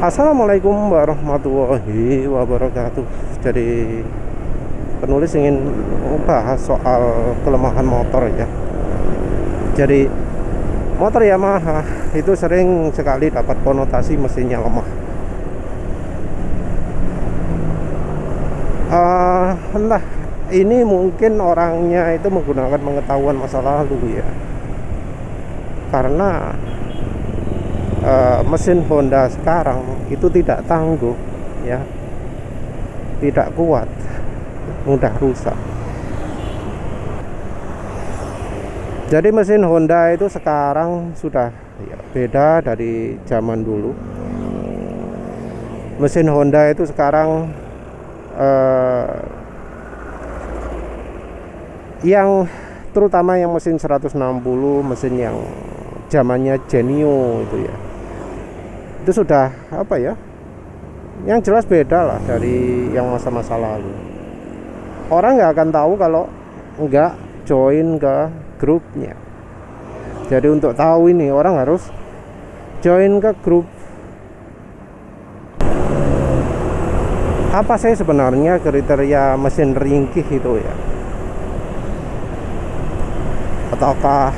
Assalamualaikum warahmatullahi wabarakatuh. Jadi penulis ingin membahas soal kelemahan motor ya. Jadi motor Yamaha itu sering sekali dapat konotasi mesinnya lemah. Entah ini mungkin orangnya itu menggunakan pengetahuan masa lalu ya. Karena mesin Honda sekarang itu tidak tangguh ya, tidak kuat, mudah rusak. Jadi mesin Honda itu sekarang sudah ya, beda dari zaman dulu. Mesin Honda itu sekarang yang terutama yang mesin 160, mesin yang zamannya Genio itu ya, itu sudah apa ya, yang jelas beda lah dari yang masa-masa lalu. Orang nggak akan tahu kalau nggak join ke grupnya. Jadi untuk tahu ini orang harus join ke grup. Apa sih sebenarnya kriteria mesin ringkih itu ya? Apakah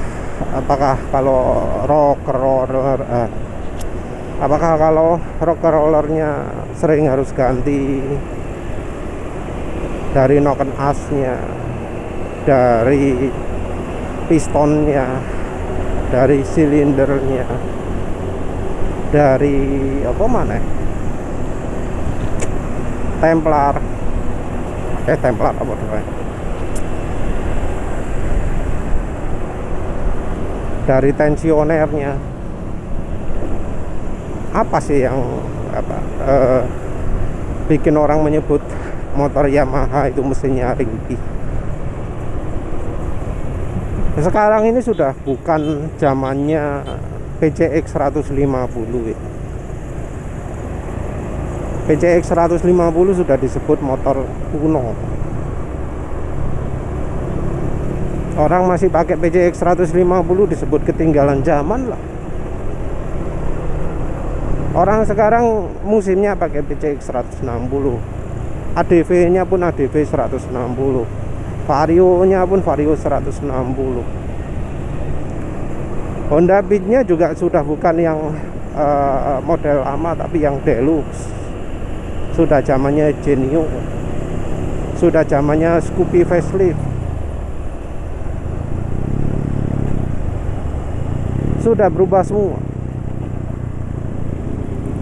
kalau rollernya sering harus ganti, dari noken asnya, dari pistonnya, dari silindernya, dari apa mana templar apa namanya, dari tensionernya. Apa sih yang bikin orang menyebut motor Yamaha itu mesinnya ringkih? Sekarang ini sudah bukan zamannya PCX 150 ya. PCX 150 sudah disebut motor kuno. Orang masih pakai PCX 150 disebut ketinggalan zaman lah. Orang sekarang musimnya pakai PCX 160, ADV-nya pun ADV 160, Vario-nya pun Vario 160. Honda Beat-nya juga sudah bukan yang model lama, tapi yang deluxe. Sudah zamannya Genio, sudah zamannya Scoopy facelift, sudah berubah semua.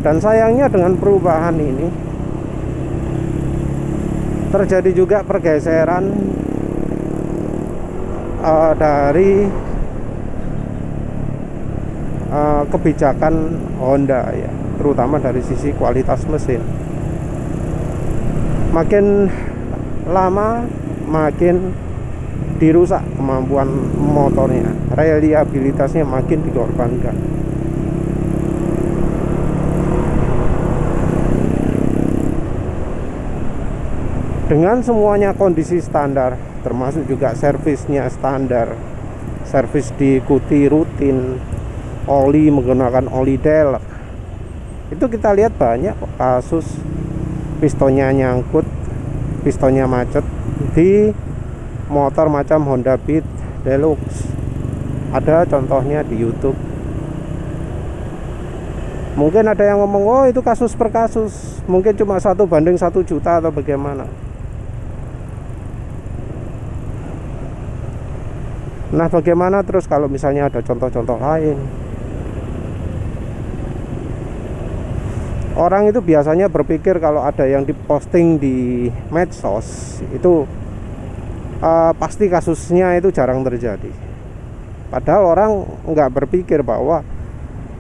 Dan sayangnya dengan perubahan ini terjadi juga pergeseran dari kebijakan Honda ya, terutama dari sisi kualitas mesin. Makin lama makin dirusak kemampuan motornya, reliabilitasnya makin dikorbankan. Dengan semuanya kondisi standar, termasuk juga servisnya standar, servis diikuti rutin, oli menggunakan oli Delek. Itu kita lihat banyak kasus pistonnya nyangkut, pistonnya macet di motor macam Honda Beat Deluxe. Ada contohnya di YouTube. Mungkin ada yang ngomong, oh itu kasus per kasus, mungkin cuma 1:1 juta atau bagaimana. Nah bagaimana terus kalau misalnya ada contoh-contoh lain? Orang itu biasanya berpikir kalau ada yang diposting di medsos itu pasti kasusnya itu jarang terjadi. Padahal orang nggak berpikir bahwa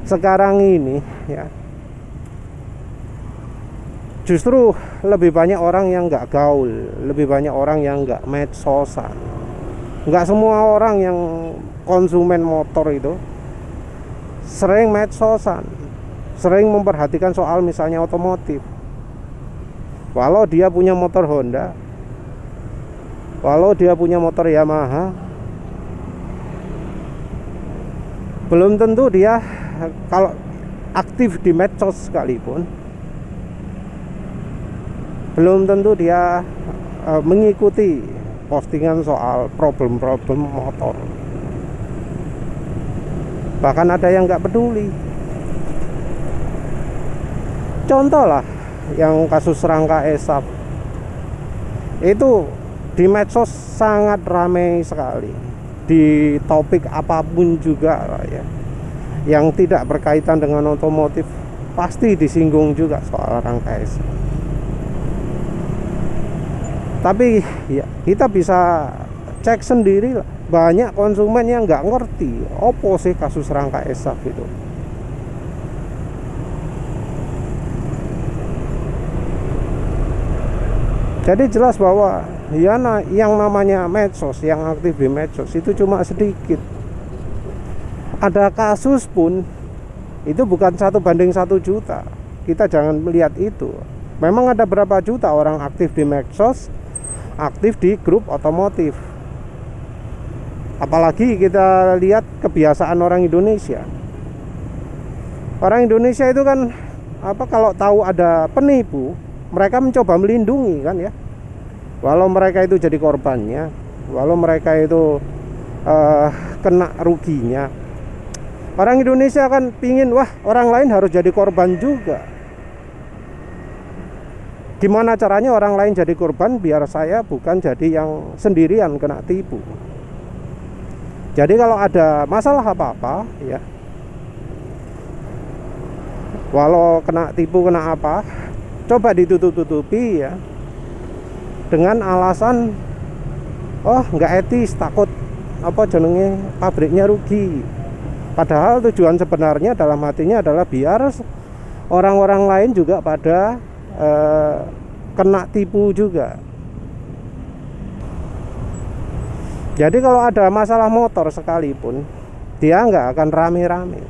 sekarang ini ya, justru lebih banyak orang yang nggak gaul, lebih banyak orang yang nggak medsosan. Nggak semua orang yang konsumen motor itu sering medsosan, sering memperhatikan soal misalnya otomotif. Walau dia punya motor Honda, walau dia punya motor Yamaha, belum tentu dia, kalau aktif di medsos sekalipun, belum tentu dia mengikuti postingan soal problem-problem motor. Bahkan ada yang nggak peduli. Contoh lah yang kasus Rangka Esap itu di medsos sangat ramai sekali, di topik apapun juga lah ya, yang tidak berkaitan dengan otomotif pasti disinggung juga soal Rangka Esap. Tapi ya kita bisa cek sendiri lah, banyak konsumen yang nggak ngerti opo sih kasus Rangka Esap itu. Jadi jelas bahwa ya yang namanya medsos, yang aktif di medsos itu cuma sedikit. Ada kasus pun itu bukan 1:1 juta. Kita jangan melihat itu. Memang ada berapa juta orang aktif di medsos, aktif di grup otomotif. Apalagi kita lihat kebiasaan orang Indonesia. Orang Indonesia itu kan kalau tahu ada penipu, mereka mencoba melindungi kan ya. Walau mereka itu jadi korbannya, walau mereka itu kena ruginya. Orang Indonesia kan pingin, wah orang lain harus jadi korban juga. Gimana caranya orang lain jadi korban biar saya bukan jadi yang sendirian kena tipu. Jadi kalau ada masalah apa-apa ya, walau kena tipu kena apa, coba ditutup-tutupi ya, dengan alasan oh nggak etis, takut jenenge pabriknya rugi. Padahal tujuan sebenarnya dalam hatinya adalah biar orang-orang lain juga pada kena tipu juga. Jadi kalau ada masalah motor sekalipun, dia nggak akan rame-rame.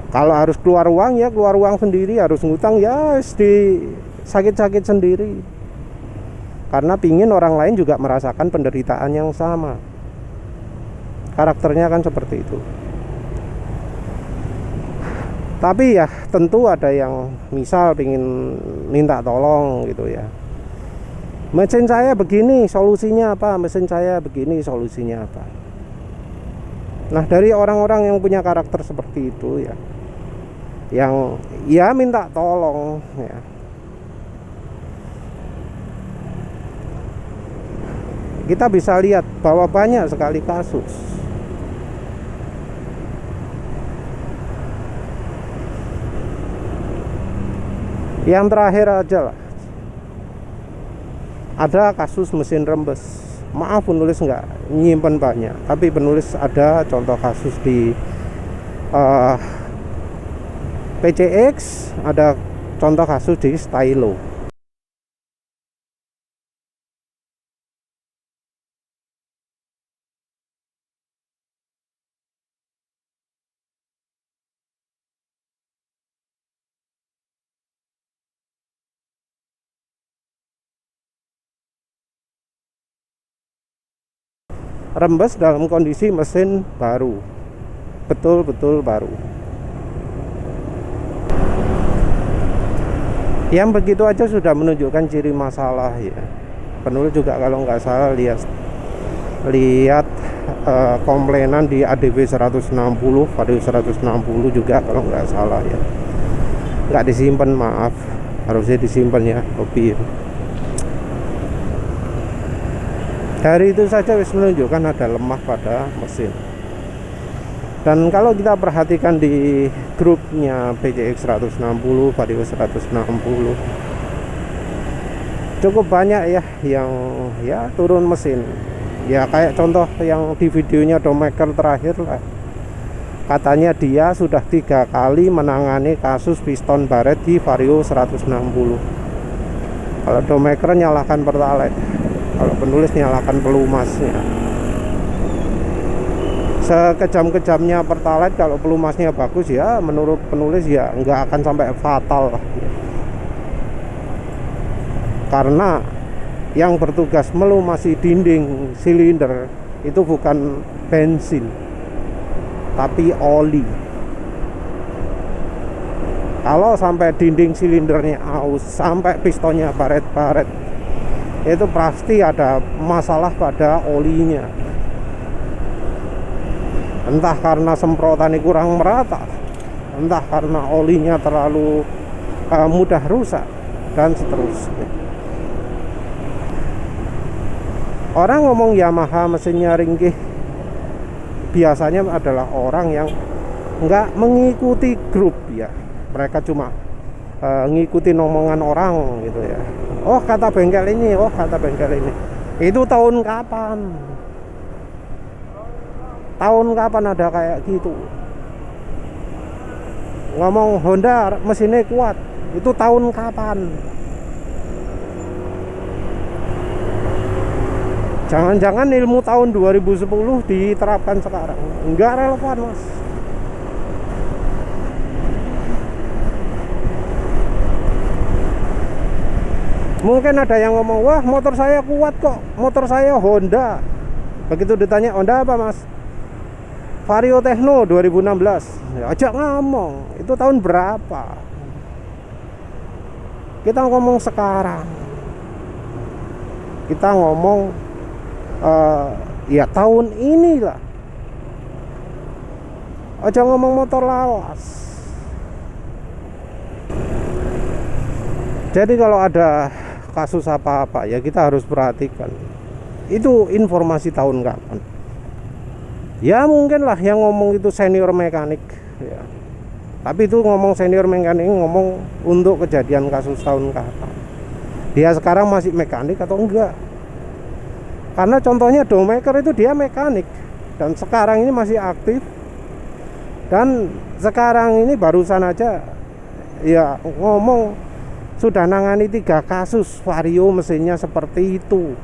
Kalau harus keluar uang ya keluar uang sendiri, harus ngutang ya di sakit-sakit sendiri. Karena pingin orang lain juga merasakan penderitaan yang sama. Karakternya kan seperti itu. Tapi ya tentu ada yang misal pingin minta tolong gitu ya. Mesin saya begini, solusinya apa? Mesin saya begini, solusinya apa? Nah, dari orang-orang yang punya karakter seperti itu ya, yang ya minta tolong ya, kita bisa lihat bahwa banyak sekali kasus. Yang terakhir aja lah, ada kasus mesin rembes. Maaf penulis nggak nyimpen banyak, tapi penulis ada contoh kasus di PCX, ada contoh kasus di Stylo. Rembes dalam kondisi mesin baru, betul-betul baru. Yang begitu aja sudah menunjukkan ciri masalah ya. Penulis juga kalau nggak salah lihat komplainan di ADW 160, Vario 160 juga kalau nggak salah ya. Nggak disimpan, maaf, harusnya disimpan ya, kopi ya. Dari itu saja wis menunjukkan ada lemah pada mesin. Dan kalau kita perhatikan di grupnya PCX 160, Vario 160, cukup banyak ya yang ya turun mesin. Ya kayak contoh yang di videonya Domaker terakhir lah. Katanya dia sudah 3 kali menangani kasus piston baret di Vario 160. Kalau Domaker nyalakan Pertalite, kalau penulis nyalakan pelumasnya. Sekejam-kejamnya Pertalite, kalau pelumasnya bagus ya menurut penulis ya nggak akan sampai fatal. Karena yang bertugas melumasi dinding silinder itu bukan bensin, tapi oli. Kalau sampai dinding silindernya aus, sampai pistonnya baret-baret, itu pasti ada masalah pada olinya. Entah karena semprotannya kurang merata, entah karena olinya terlalu mudah rusak, dan seterusnya. Orang ngomong Yamaha mesinnya ringkih biasanya adalah orang yang nggak mengikuti grup ya. Mereka cuma ngikutin omongan orang gitu ya. Oh kata bengkel ini, oh kata bengkel ini. Itu tahun kapan? Tahun kapan ada kayak gitu? Ngomong Honda mesinnya kuat, itu tahun kapan? Jangan-jangan ilmu tahun 2010 diterapkan sekarang. Enggak relevan, Mas. Mungkin ada yang ngomong, wah motor saya kuat kok, motor saya Honda. Begitu ditanya, Honda apa Mas? Vario Techno 2016. Ya, ajak ngomong, itu tahun berapa? Kita ngomong sekarang. Kita ngomong ya tahun inilah. Aja ngomong motor lawas. Jadi kalau ada kasus apa-apa ya kita harus perhatikan itu informasi tahun kapan. Ya mungkin lah yang ngomong itu senior mekanik ya. Tapi itu ngomong senior mekanik ngomong untuk kejadian kasus tahun kapan. Dia sekarang masih mekanik atau enggak? Karena contohnya Domaker itu dia mekanik dan sekarang ini masih aktif. Dan sekarang ini barusan aja ya ngomong sudah nangani 3 kasus Vario mesinnya seperti itu.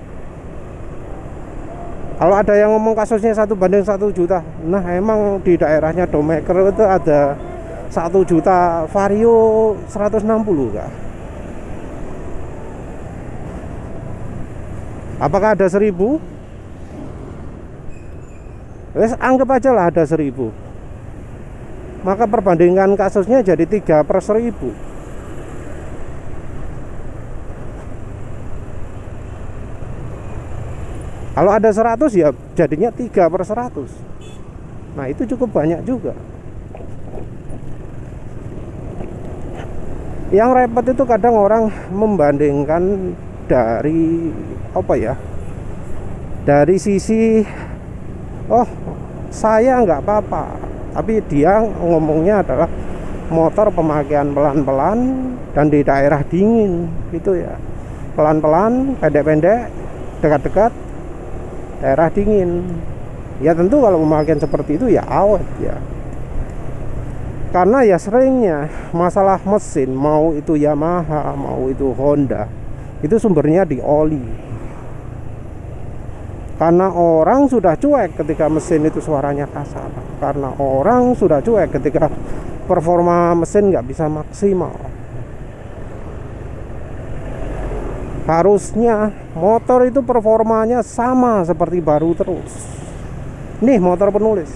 Kalau ada yang ngomong kasusnya 1 banding 1 juta, nah emang di daerahnya Domaker itu ada 1 juta Vario 160 kah? Apakah ada 1000? Wes anggap aja lah ada 1000. Maka perbandingan kasusnya jadi 3/1000. Kalau ada 100 ya jadinya 3/100. Nah itu cukup banyak juga. Yang repot itu kadang orang membandingkan dari apa ya, dari sisi oh saya nggak apa-apa, tapi dia ngomongnya adalah motor pemakaian pelan-pelan dan di daerah dingin gitu ya, pelan-pelan, pendek-pendek, dekat-dekat, daerah dingin. Ya tentu kalau pemakaian seperti itu ya awet ya. Karena ya seringnya masalah mesin, mau itu Yamaha, mau itu Honda, itu sumbernya di oli. Karena orang sudah cuek ketika mesin itu suaranya kasar. Karena orang sudah cuek ketika performa mesin nggak bisa maksimal. Harusnya motor itu performanya sama seperti baru terus. Nih motor penulis.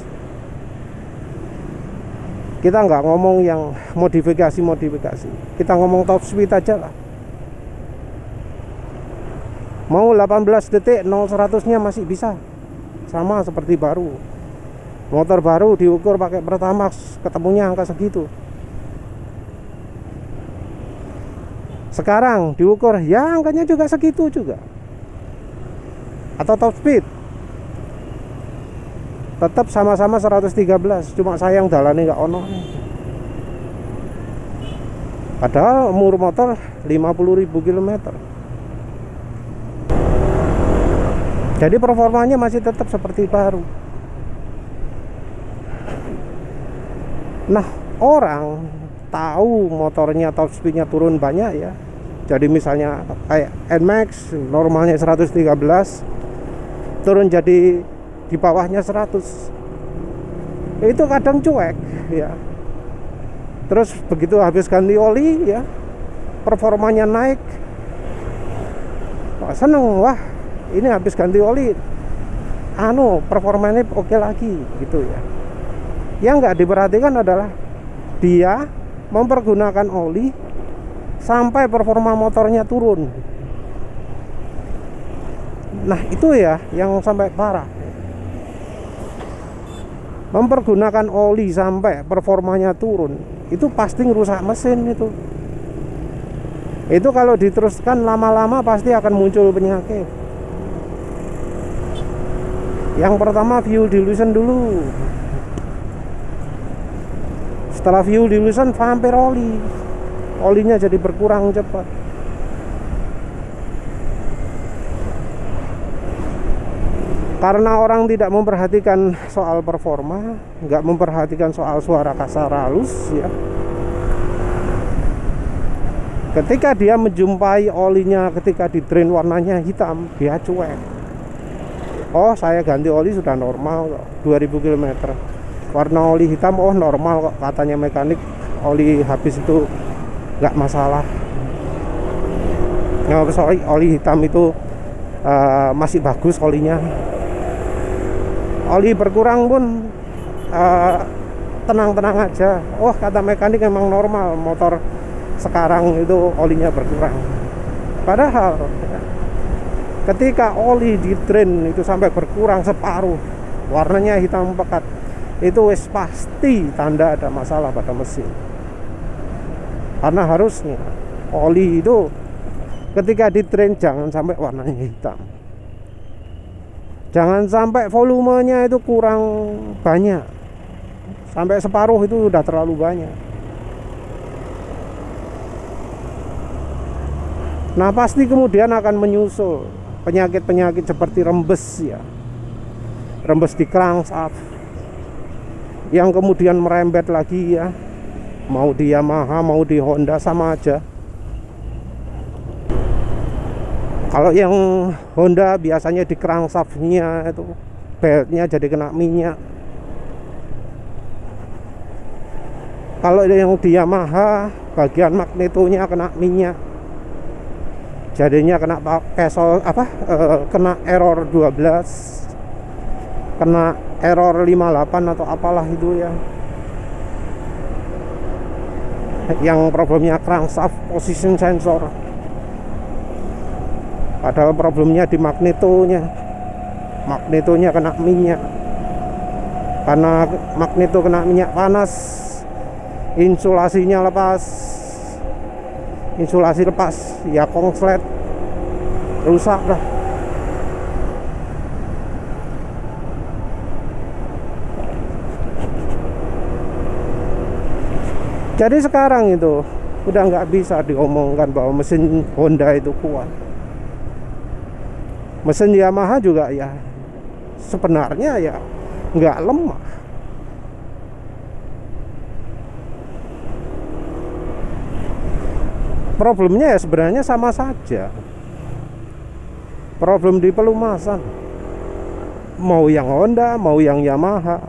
Kita nggak ngomong yang modifikasi. Kita ngomong top speed aja lah. Mau 18 detik 0-100-nya masih bisa. Sama seperti baru. Motor baru diukur pakai Pertamax, ketemunya angka segitu. Sekarang diukur ya angkanya juga segitu juga. Atau top speed tetap sama-sama 113, cuma sayang dalane nggak ono. Padahal umur motor 50.000 km. Jadi performanya masih tetap seperti baru. Nah, orang tahu motornya top speednya turun banyak ya. Jadi misalnya kayak NMAX normalnya 113 turun jadi di bawahnya 100. Itu kadang cuek ya. Terus begitu habis ganti oli ya, performanya naik. Wah, seneng, wah ini habis ganti oli performanya oke lagi gitu ya. Yang nggak diperhatikan adalah dia mempergunakan oli sampai performa motornya turun. Nah itu ya yang sampai parah, mempergunakan oli sampai performanya turun, itu pasti ngerusak mesin itu. Itu kalau diteruskan lama-lama pasti akan muncul penyakit. Yang pertama fuel dilution dulu. Setelah fuel dilution hampir oli, olinya jadi berkurang cepat. Karena orang tidak memperhatikan soal performa, nggak memperhatikan soal suara kasar halus ya. Ketika dia menjumpai olinya, ketika di drain warnanya hitam, dia cuek. Oh, saya ganti oli sudah normal kok, 2000 km. Warna oli hitam, oh normal kok, katanya mekanik. Oli habis itu nggak masalah. Nah, sorry, oli hitam itu masih bagus olinya. Oli berkurang pun tenang-tenang aja. Oh, kata mekanik memang normal, motor sekarang itu olinya berkurang. Padahal ketika oli di drain itu sampai berkurang separuh, warnanya hitam pekat, itu wis pasti tanda ada masalah pada mesin. Karena harusnya oli itu ketika di drain jangan sampai warnanya hitam, jangan sampai volumenya itu kurang banyak, sampai separuh itu udah terlalu banyak. Nah pasti kemudian akan menyusul penyakit-penyakit seperti rembes ya, rembes di crankshaft, yang kemudian merembet lagi ya. Mau di Yamaha mau di Honda sama aja. Kalau yang Honda biasanya di crankshaftnya itu beltnya jadi kena minyak. Kalau yang di Yamaha bagian magnetonya kena minyak, jadinya kena kena error 12, kena error 58 atau apalah itu ya, yang problemnya crankshaft position sensor. Padahal problemnya di magnetonya kena minyak. Karena magneto kena minyak panas, insulasinya lepas, insulasi lepas ya, konslet rusak dah. Jadi sekarang itu udah nggak bisa diomongkan bahwa mesin Honda itu kuat. Mesin Yamaha juga ya sebenarnya ya nggak lemah. Problemnya ya sebenarnya sama saja. Problem di pelumasan, mau yang Honda mau yang Yamaha,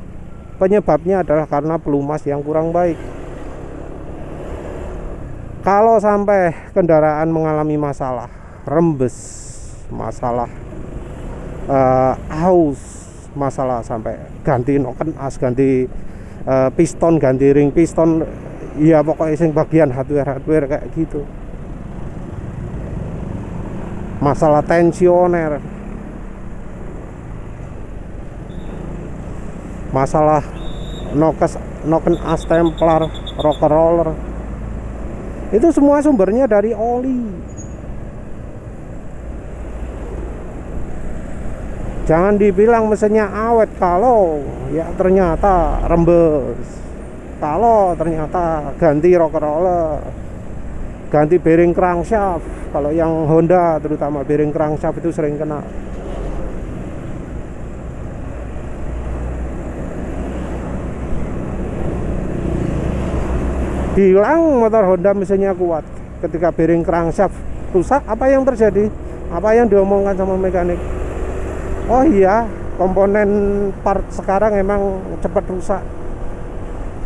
penyebabnya adalah karena pelumas yang kurang baik. Kalau sampai kendaraan mengalami masalah rembes, masalah aus, masalah sampai ganti noken as, ganti piston, ganti ring piston, ya pokoknya sing bagian hardware kayak gitu. Masalah tensioner, masalah noken as, templar, rocker roller, itu semua sumbernya dari oli. Jangan dibilang mesinnya awet kalau ya ternyata rembes, kalau ternyata ganti rocker roller, ganti bearing crankshaft. Kalau yang Honda terutama bearing crankshaft itu sering kena. Bilang motor Honda mesinnya kuat, ketika bearing crankshaft rusak, apa yang terjadi? Apa yang diomongkan sama mekanik? Oh iya, komponen part sekarang emang cepat rusak.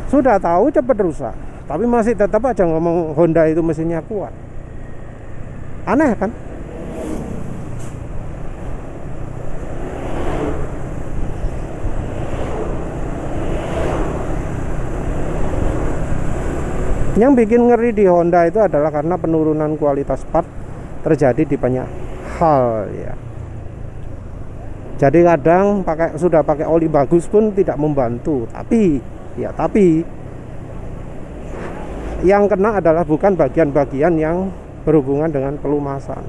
Sudah tahu cepat rusak, tapi masih tetap aja ngomong Honda itu mesinnya kuat. Aneh kan? Yang bikin ngeri di Honda itu adalah karena penurunan kualitas part terjadi di banyak hal ya. Jadi kadang sudah pakai oli bagus pun tidak membantu. Tapi yang kena adalah bukan bagian-bagian yang berhubungan dengan pelumasan.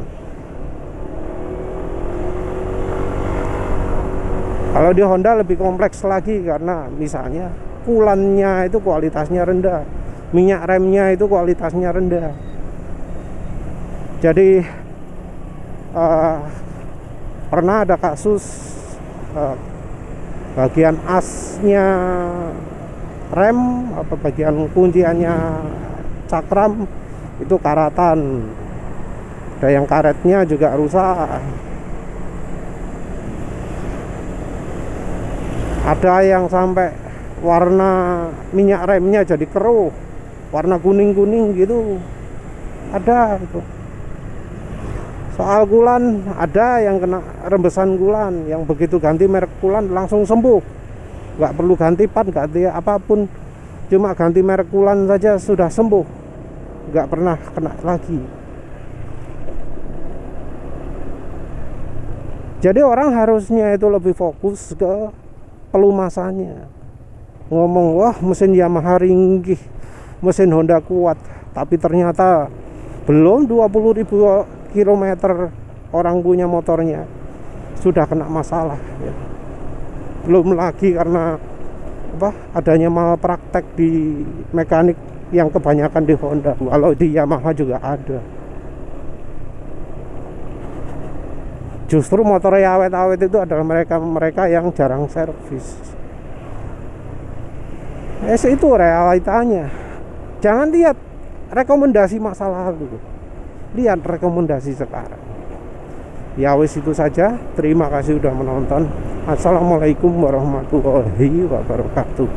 Kalau di Honda lebih kompleks lagi karena misalnya kulannya itu kualitasnya rendah, minyak remnya itu kualitasnya rendah. Jadi pernah ada kasus bagian asnya rem atau bagian kunciannya cakram itu karatan, ada yang karetnya juga rusak, ada yang sampai warna minyak remnya jadi keruh, warna kuning-kuning gitu, ada itu. Soal kulan, ada yang kena rembesan kulan, yang begitu ganti merek kulan langsung sembuh, nggak perlu ganti part, ganti apapun, cuma ganti merek kulan saja sudah sembuh, nggak pernah kena lagi. Jadi orang harusnya itu lebih fokus ke pelumasannya. Ngomong, wah mesin Yamaha ringkih, mesin Honda kuat, tapi ternyata belum 20.000 kilometer orang punya motornya sudah kena masalah ya. Belum lagi karena adanya malpraktek di mekanik yang kebanyakan di Honda. Kalau di Yamaha juga ada. Justru motor awet-awet itu adalah mereka yang jarang servis. Itu realitanya. Jangan lihat rekomendasi masa lalu, lihat rekomendasi sekarang. Ya wis, itu saja. Terima kasih sudah menonton. Assalamualaikum warahmatullahi wabarakatuh.